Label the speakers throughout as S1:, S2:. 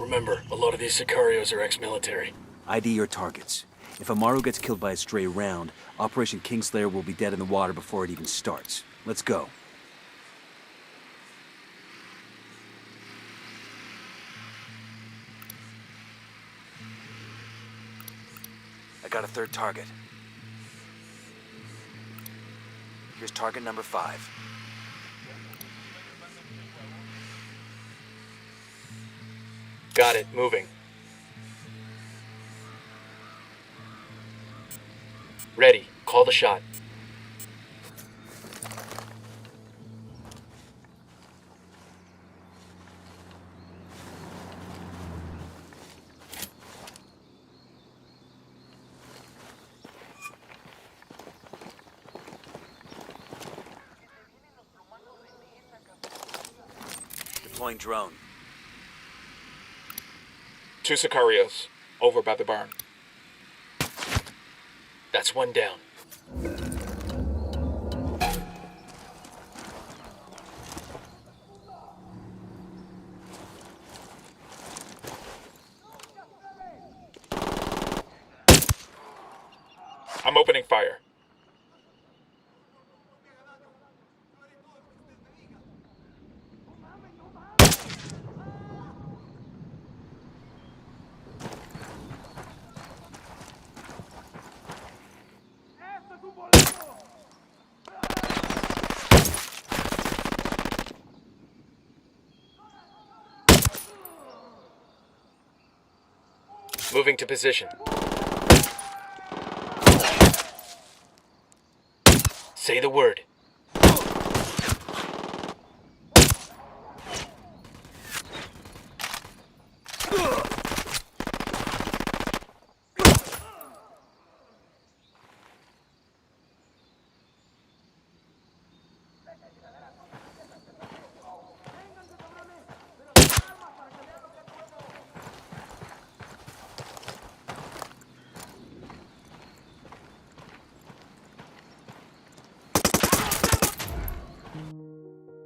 S1: Remember, a lot of these Sicarios are ex-military.
S2: ID your targets. If Amaru gets killed by a stray round, Operation Kingslayer will be dead in the water before it even starts. Let's go. I got a third target. Here's target number 5.
S1: Got it, moving. Ready, call the shot.
S2: Deploying drone.
S1: 2 Sicarios, over by the barn. That's one down. I'm opening fire. Moving to position. Say the word.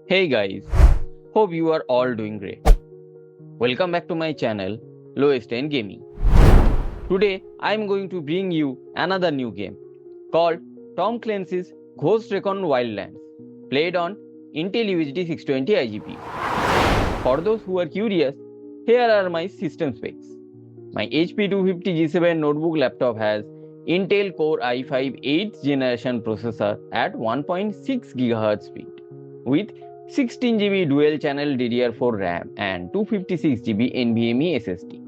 S3: Hey guys, hope you are all doing great. Welcome back to my channel, Lowest End Gaming. Today I am going to bring you another new game called Tom Clancy's Ghost Recon Wildlands, played on Intel UHD 620 iGPU. For those who are curious, here are my system specs. My HP 250 G7 notebook laptop has Intel Core i5 8th generation processor at 1.6 GHz speed with 16 GB Dual-Channel DDR4 RAM and 256 GB NVMe SSD.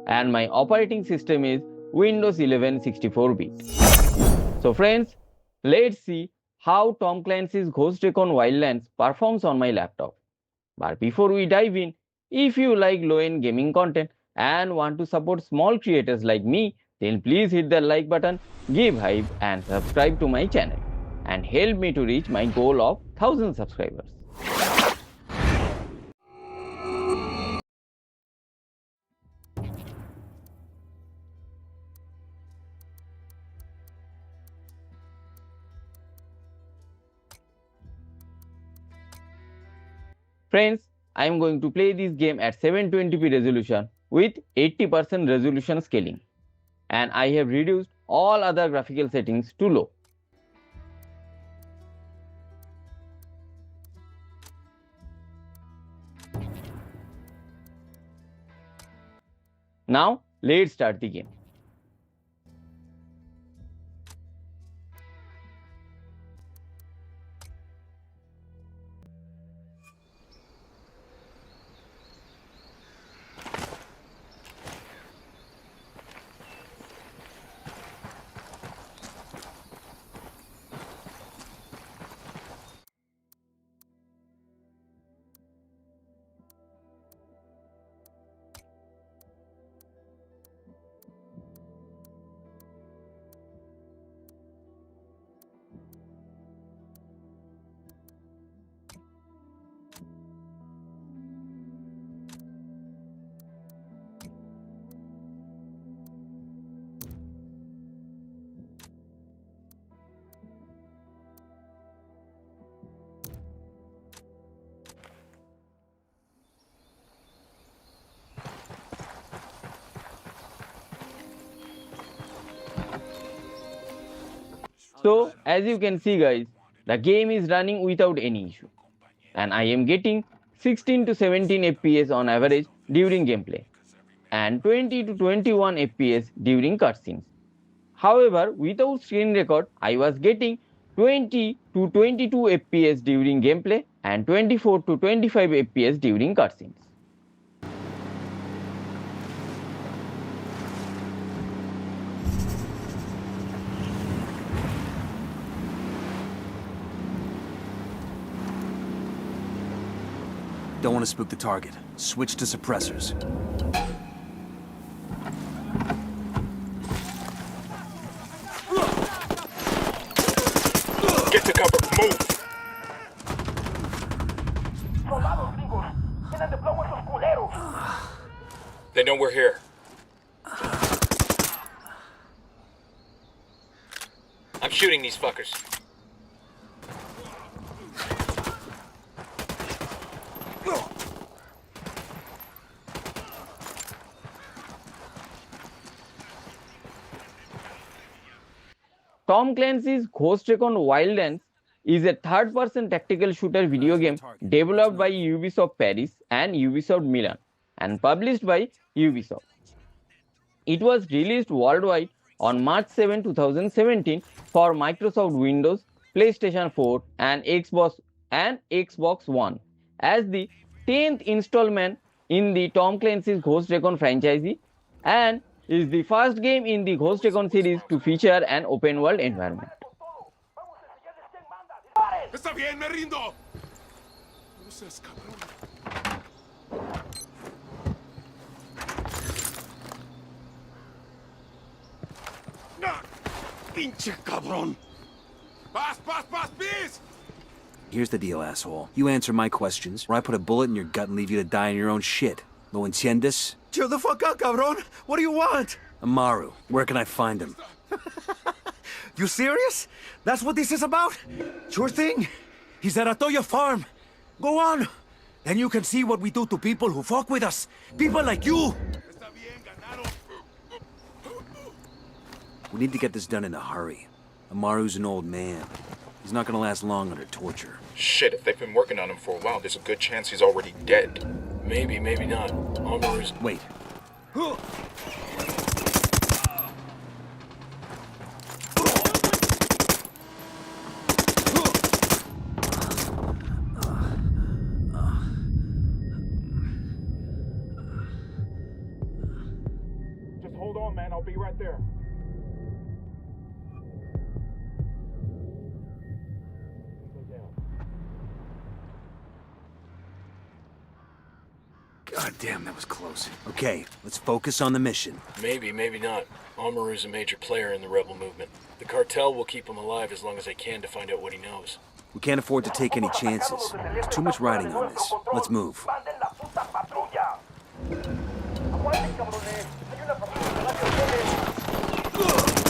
S3: And my operating system is Windows 11 64-bit. So friends, let's see how Tom Clancy's Ghost Recon Wildlands performs on my laptop. But before we dive in, if you like low-end gaming content and want to support small creators like me, then please hit the like button, give hype and subscribe to my channel and help me to reach my goal of 1000 subscribers. Friends, I am going to play this game at 720p resolution with 80% resolution scaling, and I have reduced all other graphical settings to low. Now let's start the game. So as you can see guys, the game is running without any issue. And I am getting 16 to 17 FPS on average during gameplay and 20 to 21 FPS during cutscenes. However, without screen record, I was getting 20 to 22 FPS during gameplay and 24 to 25 FPS during cutscenes.
S2: Don't want to spook the target. Switch to suppressors.
S1: Get to cover. Move. They know we're here. I'm shooting these fuckers.
S3: Tom Clancy's Ghost Recon Wildlands is a third-person tactical shooter video game developed by Ubisoft Paris and Ubisoft Milan and published by Ubisoft. It was released worldwide on March 7, 2017 for Microsoft Windows, PlayStation 4 and Xbox One as the 10th installment in the Tom Clancy's Ghost Recon franchise and is the first game in the Ghost Recon series to feature an open world environment.
S4: Está bien, me rindo. No seas cabrón. Pinche cabrón. Paz, please.
S2: Here's the deal, asshole. You answer my questions, or I put a bullet in your gut and leave you to die in your own shit. ¿Lo entiendes?
S5: Chill the fuck out, cabrón. What do you want?
S2: Amaru, where can I find him?
S5: You serious? That's what this is about? Sure thing. He's at Atoya Farm. Go on. Then you can see what we do to people who fuck with us. People like you.
S4: Está bien, ganaron.
S2: We need to get this done in a hurry. Amaru's an old man. He's not gonna last long under torture.
S1: Shit, if they've been working on him for a while, there's a good chance he's already dead. Maybe, maybe not. Amaru's...
S2: Wait.
S1: Just hold on, man. I'll be right there.
S2: God damn, that was close. Okay, let's focus on the mission.
S1: Maybe, maybe not. Amaru's a major player in the rebel movement. The cartel will keep him alive as long as they can to find out what he knows.
S2: We can't afford to take any chances. There's too much riding on this. Let's move.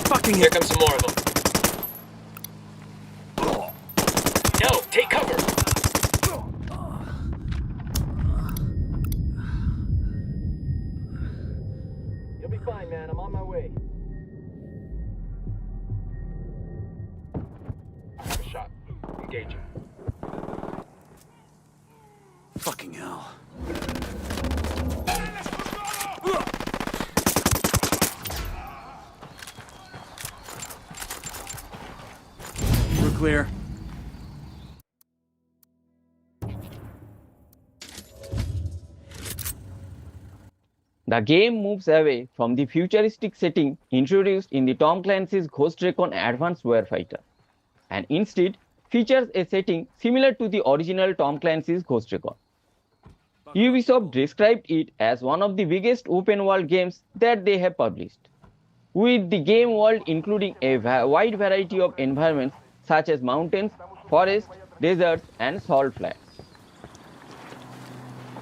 S2: Fucking
S1: Here comes some more of them. No, take cover! You'll be fine, man. I'm on my way. Have a shot. Engaging.
S2: Fucking hell. We're clear.
S3: The game moves away from the futuristic setting introduced in the Tom Clancy's Ghost Recon Advanced Warfighter and instead features a setting similar to the original Tom Clancy's Ghost Recon. Ubisoft described it as one of the biggest open world games that they have published, with the game world including a wide variety of environments such as mountains, forests, deserts, and salt flats.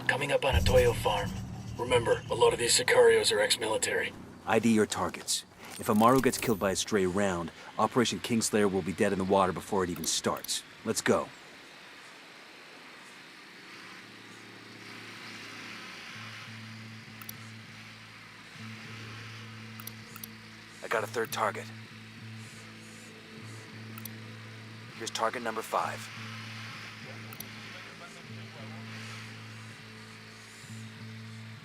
S1: Coming up on a Toyo farm. Remember, a lot of these sicarios are ex-military.
S2: ID your targets. If Amaru gets killed by a stray round, Operation Kingslayer will be dead in the water before it even starts. Let's go. I got a third target. Here's target number 5.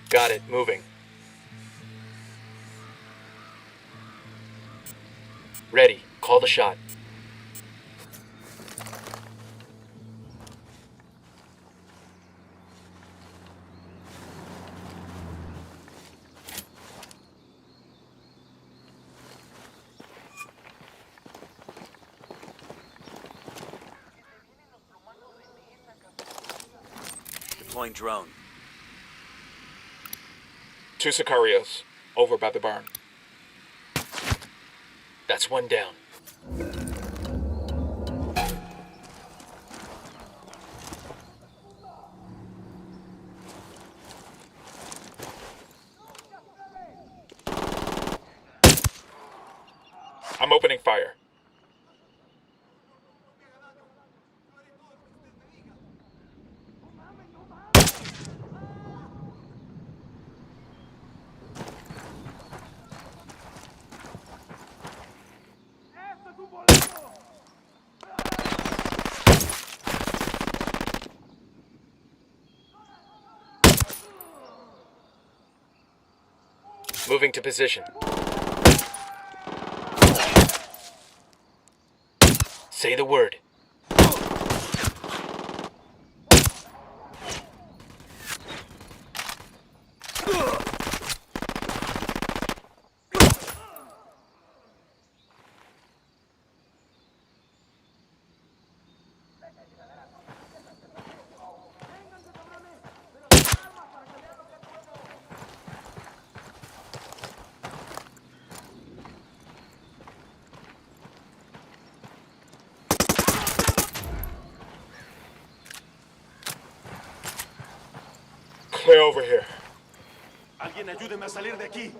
S1: Got it, moving. Ready, call the shot.
S2: Deploying drone.
S1: 2 Sicarios, over by the barn. That's one down. I'm opening fire. Moving to position. Say the word. Clear over here.
S4: Alguien ayúdeme a salir de aquí.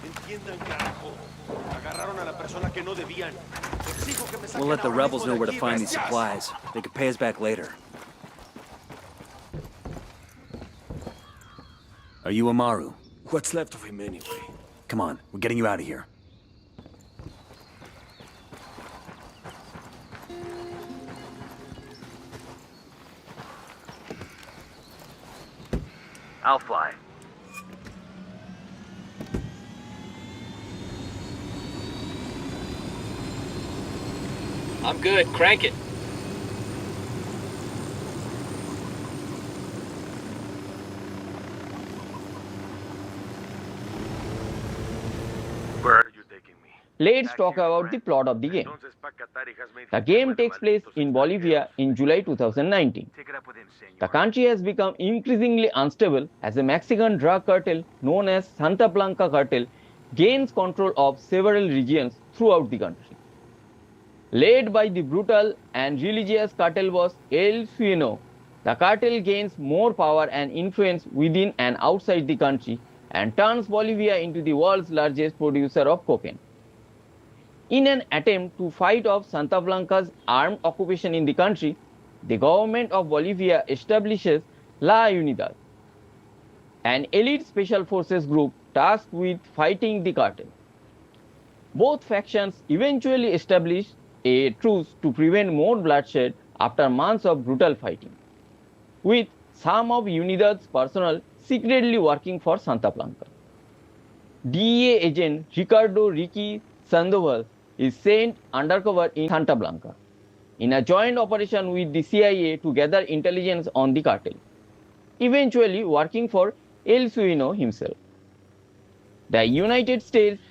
S4: Entiendan, carajo. Agarraron a la persona que no debían. Exijo que me saquen
S2: We'll let the
S4: ahora
S2: rebels
S4: mismo
S2: know
S4: de
S2: where to
S4: aquí,
S2: find these
S4: bestias.
S2: supplies. They can pay us back later. Are you Amaru?
S5: What's left of him anyway?
S2: Come on, we're getting you out of here. I'll fly.
S1: I'm good, crank it.
S6: Where are you taking me?
S3: Let's talk about the plot of the game.
S6: Entonces, Pacatari has made
S3: The
S6: friends
S3: game
S6: with the
S3: takes place
S6: malditos
S3: in Bolivia in July 2019.
S6: Take it up with him, senor.
S3: The country has become increasingly unstable as a Mexican drug cartel known as Santa Blanca Cartel gains control of several regions throughout the country. Led by the brutal and religious cartel boss El Sueño, the cartel gains more power and influence within and outside the country and turns Bolivia into the world's largest producer of cocaine. In an attempt to fight off Santa Blanca's armed occupation in the country, the government of Bolivia establishes La Unidad, an elite special forces group tasked with fighting the cartel. Both factions eventually established a truce to prevent more bloodshed after months of brutal fighting, with some of Unidad's personnel secretly working for Santa Blanca. DEA agent Ricardo Ricky Sandoval is sent undercover in Santa Blanca in a joint operation with the CIA to gather intelligence on the cartel, eventually working for El Sueño himself. The United States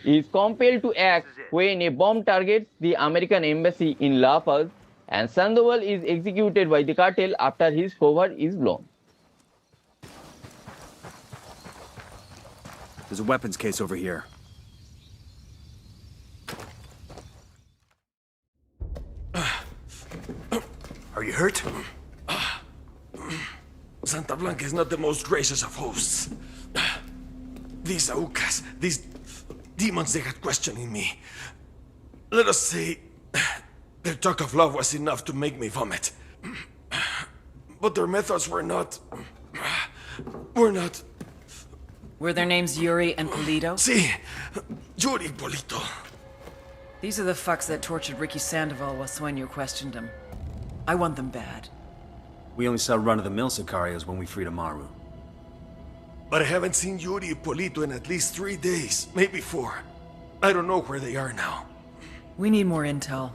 S3: is compelled to act when a bomb targets the American embassy in La Paz, and Sandoval is executed by the cartel after his cover is blown.
S2: There's a weapons case over here.
S5: Are you hurt? Santa Blanca is not the most gracious of hosts. These Aucas, these demons, they had questioning me. Let us say, their talk of love was enough to make me vomit.
S4: but their methods were not...
S7: Were their names Yuri and Polito?
S4: Sí, Yuri Polito.
S7: These are the fucks that tortured Ricky Sandoval while Sueño questioned him. I want them bad.
S2: We only saw run-of-the-mill Sicarios when we freed Amaru.
S4: But I haven't seen Yuri and Polito in at least 3 days, maybe 4. I don't know where they are now.
S7: We need more intel.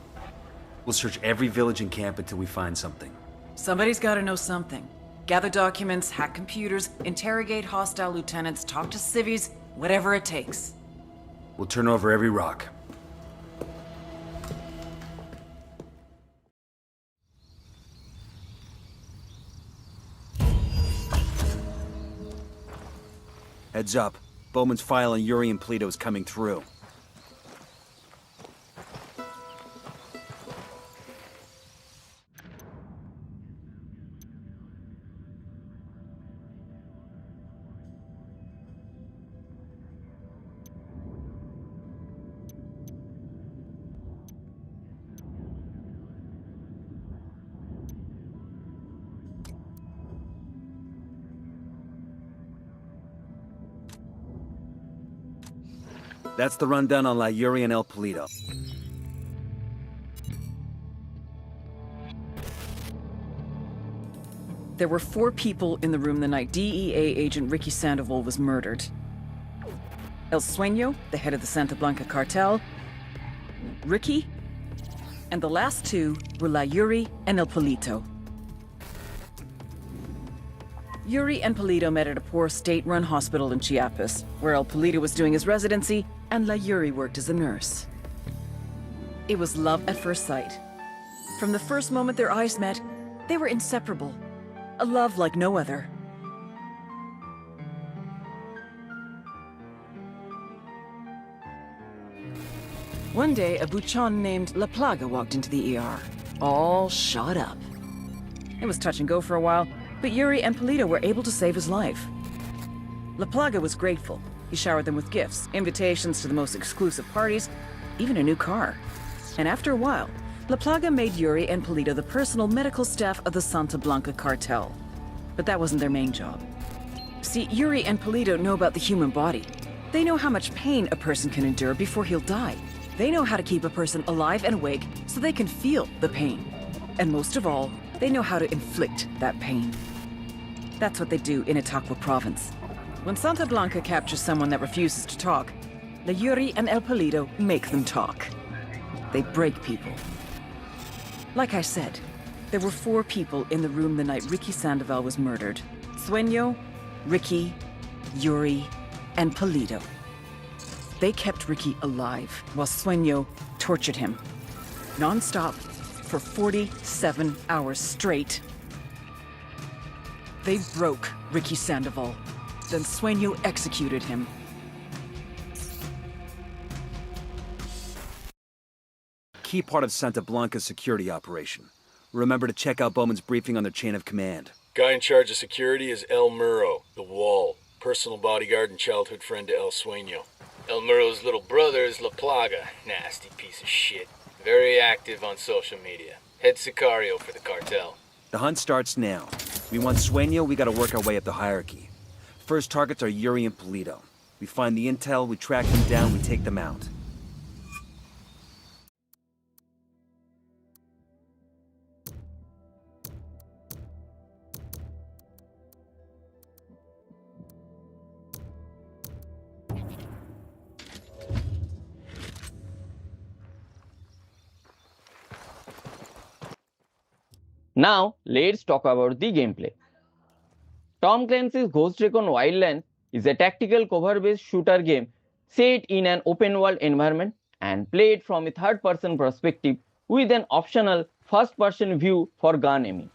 S2: We'll search every village and camp until we find something.
S7: Somebody's gotta know something. Gather documents, hack computers, interrogate hostile lieutenants, talk to civvies, whatever it takes.
S2: We'll turn over every rock. Heads up. Bowman's file on Yuri and Polito is coming through. That's the rundown on La Yuri and El Polito.
S7: There were 4 people in the room the night DEA agent Ricky Sandoval was murdered. El Sueño, the head of the Santa Blanca Cartel, Ricky, and the last 2 were La Yuri and El Polito. Yuri and Polito met at a poor state-run hospital in Chiapas, where El Polito was doing his residency and La Yuri worked as a nurse. It was love at first sight. From the first moment their eyes met, they were inseparable. A love like no other. One day, a buchon named La Plaga walked into the ER, all shot up. It was touch and go for a while, but Yuri and Polito were able to save his life. La Plaga was grateful. He showered them with gifts, invitations to the most exclusive parties, even a new car. And after a while, La Plaga made Yuri and Polito the personal medical staff of the Santa Blanca Cartel. But that wasn't their main job. See, Yuri and Polito know about the human body. They know how much pain a person can endure before he'll die. They know how to keep a person alive and awake so they can feel the pain. And most of all, they know how to inflict that pain. That's what they do in Itaqua province. When Santa Blanca captures someone that refuses to talk, La Yuri and El Polito make them talk. They break people. Like I said, there were 4 people in the room the night Ricky Sandoval was murdered. Sueño, Ricky, Yuri, and Polito. They kept Ricky alive while Sueño tortured him. Non-stop for 47 hours straight. They broke Ricky Sandoval. Then Sueño executed him.
S2: Key part of Santa Blanca's security operation. Remember to check out Bowman's briefing on their chain of command.
S1: Guy in charge of security is El Muro, the Wall, personal bodyguard and childhood friend to El Sueño. El Muro's little brother is La Plaga, nasty piece of shit. Very active on social media. Head Sicario for the cartel.
S2: The hunt starts now. We want Sueño, we gotta work our way up the hierarchy. First targets are Yuri and Polito. We find the intel, we track them down, we take them out.
S3: Now, let's talk about the gameplay. Tom Clancy's Ghost Recon Wildlands is a tactical cover-based shooter game set in an open-world environment and played from a third-person perspective with an optional first-person view for gun aiming.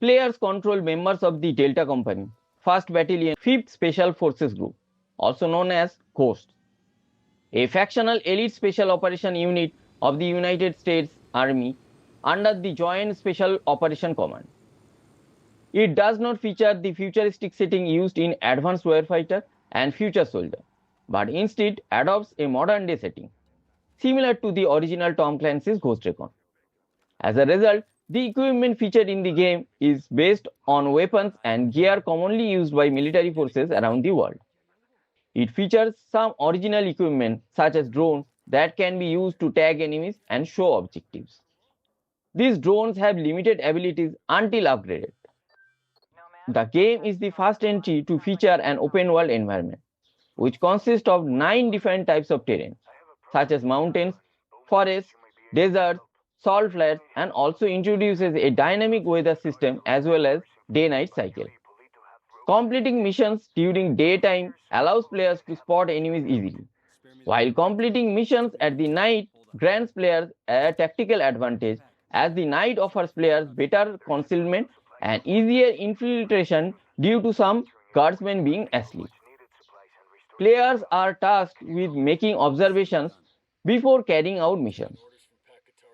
S3: Players control members of the Delta Company, 1st Battalion, 5th Special Forces Group, also known as Ghost, a factional elite special operation unit of the United States Army under the Joint Special Operation Command. It does not feature the futuristic setting used in Advanced Warfighter and Future Soldier, but instead adopts a modern-day setting, similar to the original Tom Clancy's Ghost Recon. As a result, The equipment featured in the game is based on weapons and gear commonly used by military forces around the world. It features some original equipment such as drones that can be used to tag enemies and show objectives. These drones have limited abilities until upgraded. The game is the first entry to feature an open world environment, which consists of 9 different types of terrain, such as mountains, forests, deserts, salt flats, and also introduces a dynamic weather system as well as day-night cycle. Completing missions during daytime allows players to spot enemies easily, while completing missions at the night grants players a tactical advantage as the night offers players better concealment and easier infiltration due to some guardsmen being asleep. Players are tasked with making observations before carrying out missions.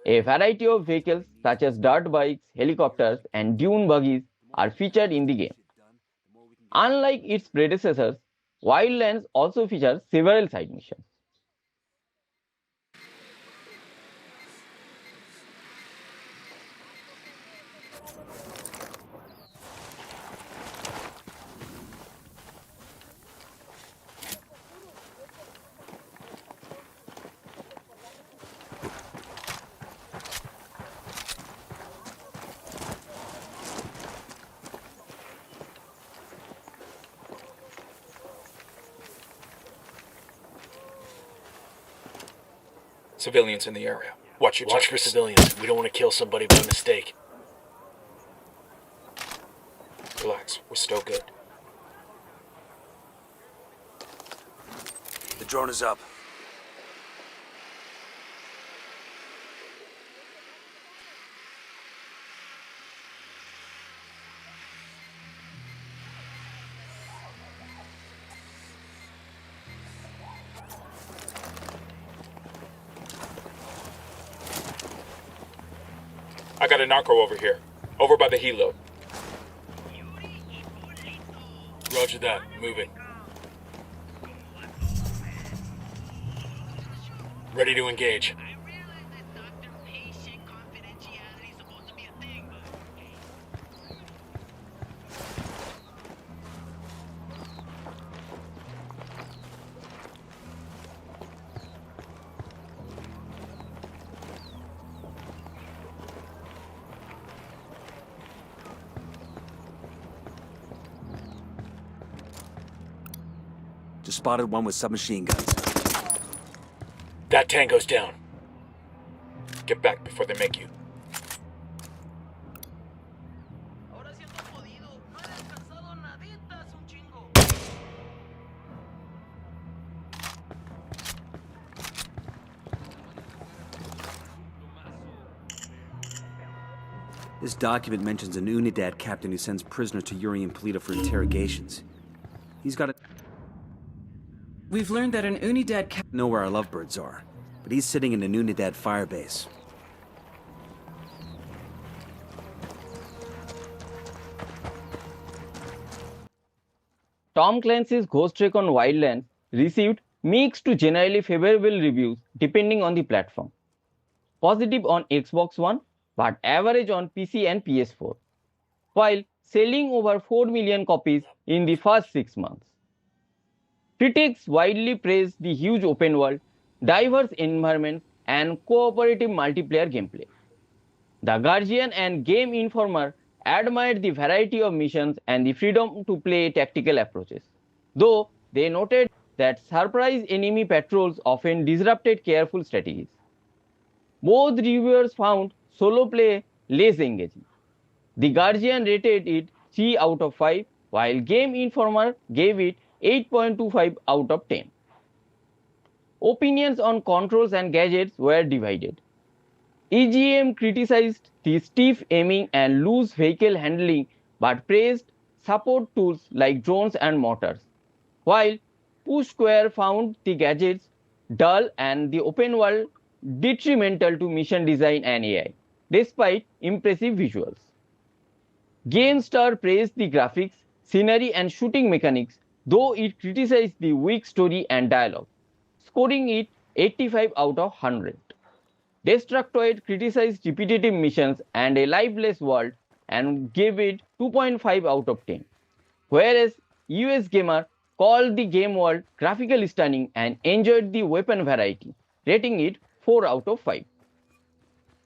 S3: A variety of vehicles such as dirt bikes, helicopters, and dune buggies are featured in the game. Unlike its predecessors, Wildlands also features several side missions.
S1: Civilians in the area. Watch for civilians. We don't want to kill somebody by mistake. Relax, we're still good.
S2: The drone is up.
S1: I got a narco over here. Over by the helo. Roger that. Moving. Ready to engage.
S2: Just spotted one with submachine guns.
S1: That tango's down. Get back before they make you.
S2: This document mentions an Unidad captain who sends prisoners to Yuri and Polito for interrogations. He's got a...
S7: We've learned that an Unidad
S2: know where our lovebirds are, but he's sitting in an Unidad firebase.
S3: Tom Clancy's Ghost Recon Wildlands received mixed to generally favorable reviews depending on the platform. Positive on Xbox One, but average on PC and PS4, while selling over 4 million copies in the first 6 months. Critics widely praised the huge open world, diverse environments, and cooperative multiplayer gameplay. The Guardian and Game Informer admired the variety of missions and the freedom to play tactical approaches, though they noted that surprise enemy patrols often disrupted careful strategies. Both reviewers found solo play less engaging. The Guardian rated it 3 out of 5, while Game Informer gave it 8.25 out of 10. Opinions on controls and gadgets were divided. EGM criticized the stiff aiming and loose vehicle handling but praised support tools like drones and mortars, while Push Square found the gadgets dull and the open world detrimental to mission design and AI, despite impressive visuals. GameStar praised the graphics, scenery and shooting mechanics, though it criticized the weak story and dialogue, scoring it 85 out of 100. Destructoid criticized repetitive missions and a lifeless world and gave it 2.5 out of 10, whereas US Gamer called the game world graphically stunning and enjoyed the weapon variety, rating it 4 out of 5.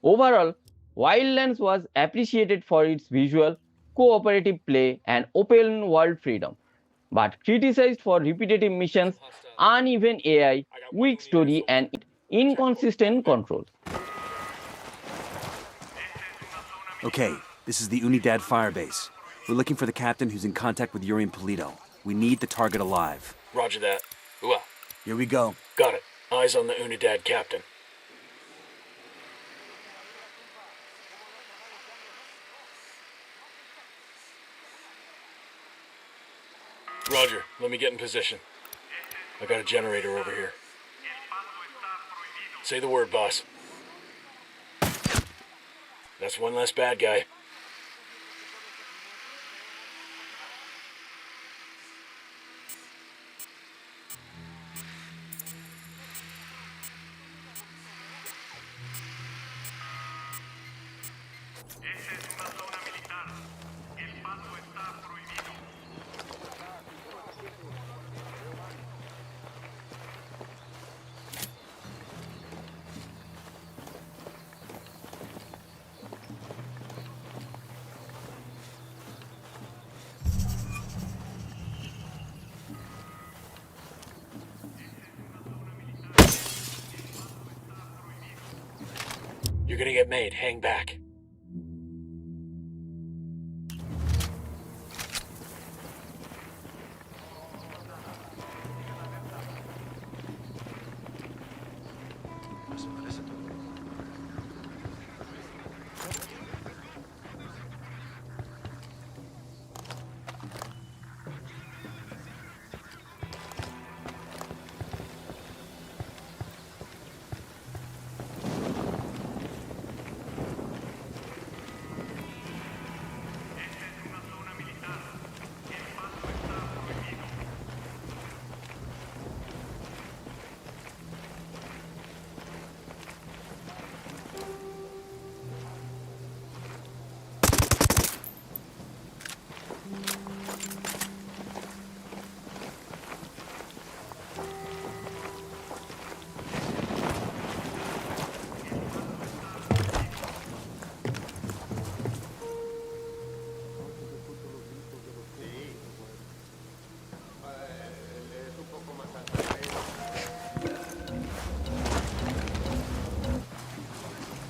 S3: Overall, Wildlands was appreciated for its visual, cooperative play and open world freedom, but criticized for repetitive missions, uneven AI, weak story and inconsistent controls.
S2: Okay, this is the Unidad firebase. We're looking for the captain who's in contact with Yuri and Polito. We need the target alive.
S1: Roger that. Ooh,
S2: Here we go.
S1: got it. Eyes on the Unidad captain. Roger, let me get in position. I got a generator over here. Say the word, boss. That's one less bad guy. You're gonna get made. Hang back.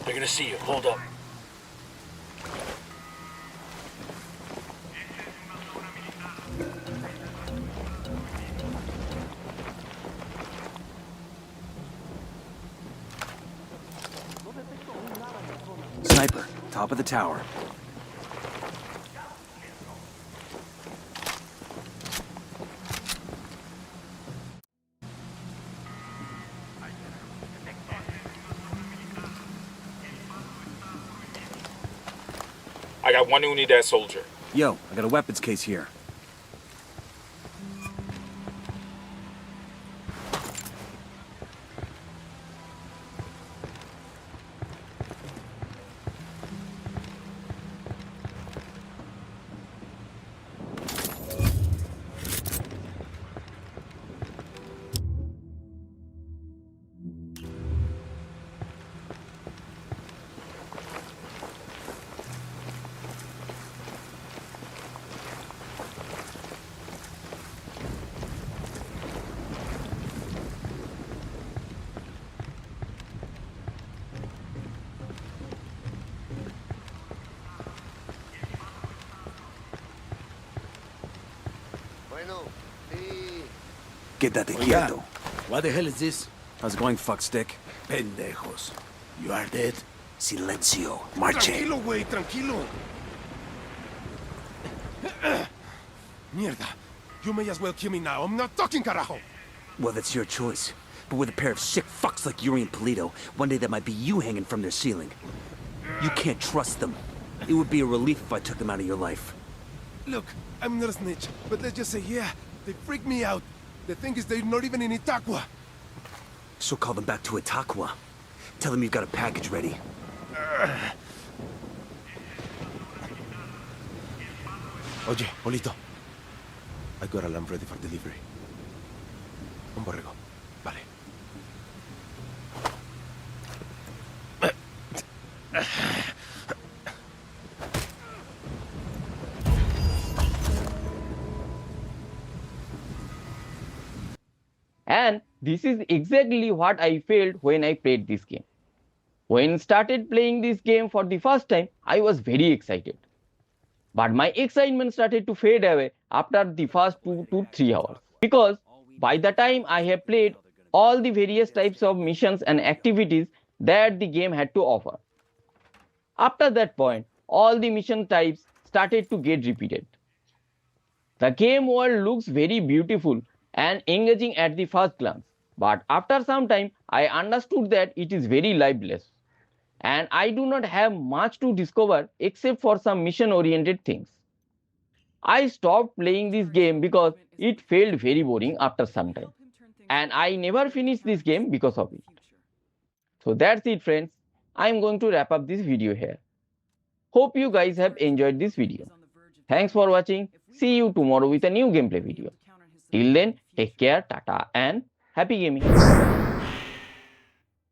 S1: They're gonna see you. Hold up.
S2: Sniper, top of the tower.
S8: I got one Unidad soldier.
S2: Yo, I got a weapons case here. Quédate quieto.
S5: What the hell is this?
S2: How's it going, fuckstick?
S5: Pendejos. You are dead?
S2: Silencio. Marche.
S4: Tranquilo, güey, tranquilo. Mierda. You may as well kill me now. I'm not talking, carajo.
S2: Well, that's your choice. But with a pair of sick fucks like Yuri and Polito, one day that might be you hanging from their ceiling. You can't trust them. It would be a relief if I took them out of your life.
S4: Look, I'm not a snitch, but let's just say, yeah, they freak me out. The thing is, they're not even in Itaqua.
S2: So call them back to Itaqua. Tell him you've got a package ready.
S4: Oye, Polito. I got a lamb ready for delivery. Un borrego. Vale.
S3: And this is exactly what I felt when I played this game. When I started playing this game for the first time, I was very excited. But my excitement started to fade away after the first 2 to 3 hours. Because by the time I have played all the various types of missions and activities that the game had to offer. After that point, all the mission types started to get repeated. The game world looks very beautiful and engaging at the first glance. But after some time, I understood that it is very lifeless. And I do not have much to discover except for some mission-oriented things. I stopped playing this game because it felt very boring after some time. And I never finished this game because of it. So that's it, friends. I am going to wrap up this video here. Hope you guys have enjoyed this video. Thanks for watching. See you tomorrow with a new gameplay video. Till then, take care, tata, and happy gaming.